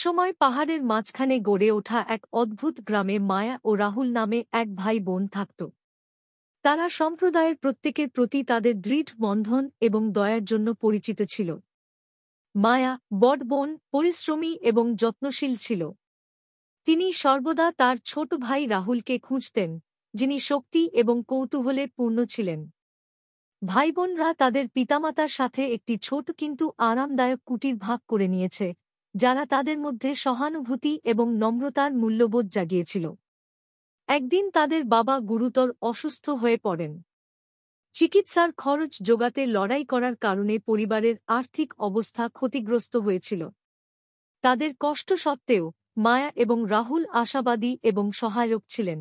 সময় পাহাড়ের মাঝখানে গড়ে ওঠা এক অদ্ভুত গ্রামে মায়া ও রাহুল নামে এক ভাই বোন থাকত। তারা সম্প্রদায়ের প্রত্যেকের প্রতি তাদের দৃঢ় বন্ধন এবং দয়ার জন্য পরিচিত ছিল। মায়া বড় বোন পরিশ্রমী এবং যত্নশীল ছিল। তিনি সর্বদা তার ছোট ভাই রাহুলকে খুঁজতেন, যিনি শক্তি এবং কৌতূহলে পূর্ণ ছিলেন। ভাইবোনরা তাদের পিতামাতার সাথে একটি ছোট কিন্তু আরামদায়ক কুটির ভাগ করে নিয়েছে, যারা তাদের মধ্যে সহানুভূতি এবং নম্রতার মূল্যবোধ জাগিয়েছিল। একদিন তাদের বাবা গুরুতর অসুস্থ হয়ে পড়েন। চিকিৎসার খরচ জোগাতে লড়াই করার কারণে পরিবারের আর্থিক অবস্থা ক্ষতিগ্রস্ত হয়েছিল। তাদের কষ্ট সত্ত্বেও মায়া এবং রাহুল আশাবাদী এবং সহায়ক ছিলেন।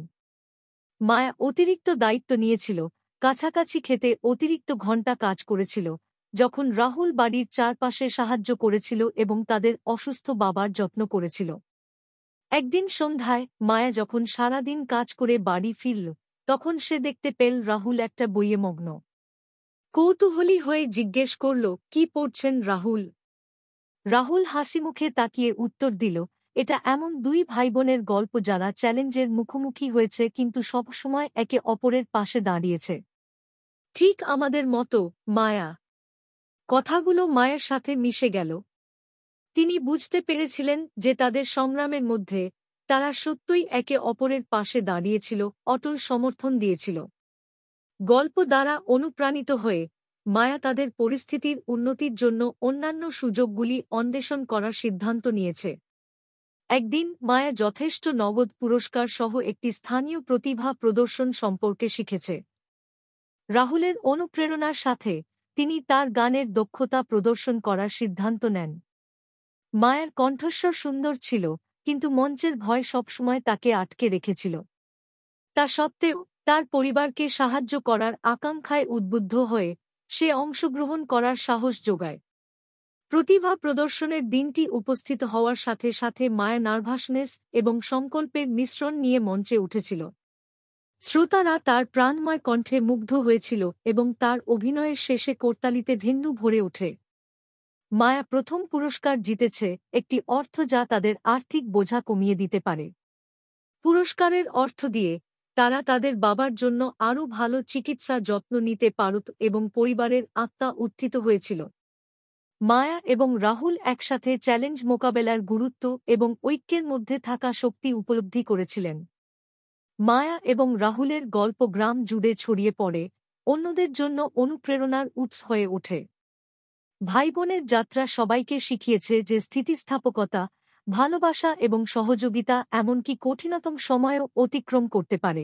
মায়া অতিরিক্ত দায়িত্ব নিয়েছিল, কাছাকাছি খেতে অতিরিক্ত ঘণ্টা কাজ করেছিল, যখন রাহুল বাড়ির চারপাশে সাহায্য করেছিল এবং তাদের অসুস্থ বাবার যত্ন করেছিল। একদিন সন্ধ্যায় মায়া যখন সারাদিন কাজ করে বাড়ি ফিরল, তখন সে দেখতে পেল রাহুল একটা বইয়ে মগ্ন। কৌতূহলী হয়ে জিজ্ঞেস করল, কি পড়ছেন রাহুল? রাহুল হাসিমুখে তাকিয়ে উত্তর দিল, এটা এমন দুই ভাইবোনের গল্প যারা চ্যালেঞ্জের মুখোমুখি হয়েছে কিন্তু সবসময় একে অপরের পাশে দাঁড়িয়েছে। ঠিক আমাদের মতো, মায়া। কথাগুলো মায়ের সাথে মিশে গেল। তিনি বুঝতে পেরেছিলেন যে তাদের সংগ্রামের মধ্যে তারা সত্যই একে অপরের পাশে দাঁড়িয়েছিল, অটল সমর্থন দিয়েছিল। গল্প দ্বারা অনুপ্রাণিত হয়ে মায়া তাদের পরিস্থিতির উন্নতির জন্য অন্যান্য সুযোগগুলি অন্বেষণ করার সিদ্ধান্ত নিয়েছে। একদিন মায়া যথেষ্ট নগদ পুরস্কার সহ একটি স্থানীয় প্রতিভা প্রদর্শন সম্পর্কে শিখেছে। রাহুলের অনুপ্রেরণার সাথে তিনি তার গানের দক্ষতা প্রদর্শন করার সিদ্ধান্ত নেন। মায়ের কণ্ঠস্বর সুন্দর ছিল, কিন্তু মঞ্চের ভয় সবসময় তাকে আটকে রেখেছিল। তা সত্ত্বেও তার পরিবারকে সাহায্য করার আকাঙ্ক্ষায় উদ্বুদ্ধ হয়ে সে অংশগ্রহণ করার সাহস যোগায়। প্রতিভা প্রদর্শনের দিনটি উপস্থিত হওয়ার সাথে সাথে মায়া নার্ভাসনেস এবং সংকল্পের মিশ্রণ নিয়ে মঞ্চে উঠেছিল। শ্রোতারা তার প্রাণময় কণ্ঠে মুগ্ধ হয়েছিল এবং তার অভিনয়ের শেষে করতালিতে ভেন্যু ভরে ওঠে। মায়া প্রথম পুরস্কার জিতেছে, একটি অর্থ যা তাদের আর্থিক বোঝা কমিয়ে দিতে পারে। পুরস্কারের অর্থ দিয়ে তারা তাদের বাবার জন্য আরও ভালো চিকিৎসা যত্ন নিতে পারত এবং পরিবারের আত্মা উত্থিত হয়েছিল। মায়া এবং রাহুল একসাথে চ্যালেঞ্জ মোকাবেলার গুরুত্ব এবং ঐক্যের মধ্যে থাকা শক্তি উপলব্ধি করেছিলেন। মায়া এবং রাহুলের গল্প গ্রাম জুড়ে ছড়িয়ে পড়ে, অন্যদের জন্য অনুপ্রেরণার উৎস হয়ে ওঠে। ভাইবোনের যাত্রা সবাইকে শিখিয়েছে যে স্থিতিস্থাপকতা, ভালোবাসা এবং সহযোগিতা এমনকি কঠিনতম সময়েও অতিক্রম করতে পারে।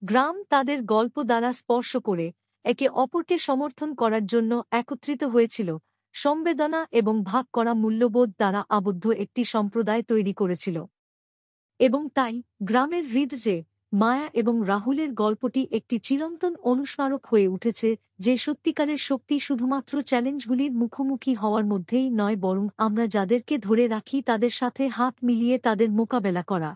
গ্রাম তাদের গল্প দ্বারা স্পর্শ করে একে অপরকে সমর্থন করার জন্য একত্রিত হয়েছিল, সংবেদনা এবং ভাগ করা মূল্যবোধ দ্বারা আবদ্ধ একটি সম্প্রদায় তৈরি করেছিল। এবং তাই গ্রামের হৃদয়ে মায়া এবং রাহুলের গল্পটি একটি চিরন্তন অনুস্মারক হয়ে উঠেছে, যে সত্যিকারের শক্তি শুধুমাত্র চ্যালেঞ্জগুলির মুখোমুখি হওয়ার মধ্যেই নয়, বরং আমরা যাদেরকে ধরে রাখি তাদের সাথে হাত মিলিয়ে তাদের মোকাবেলা করা।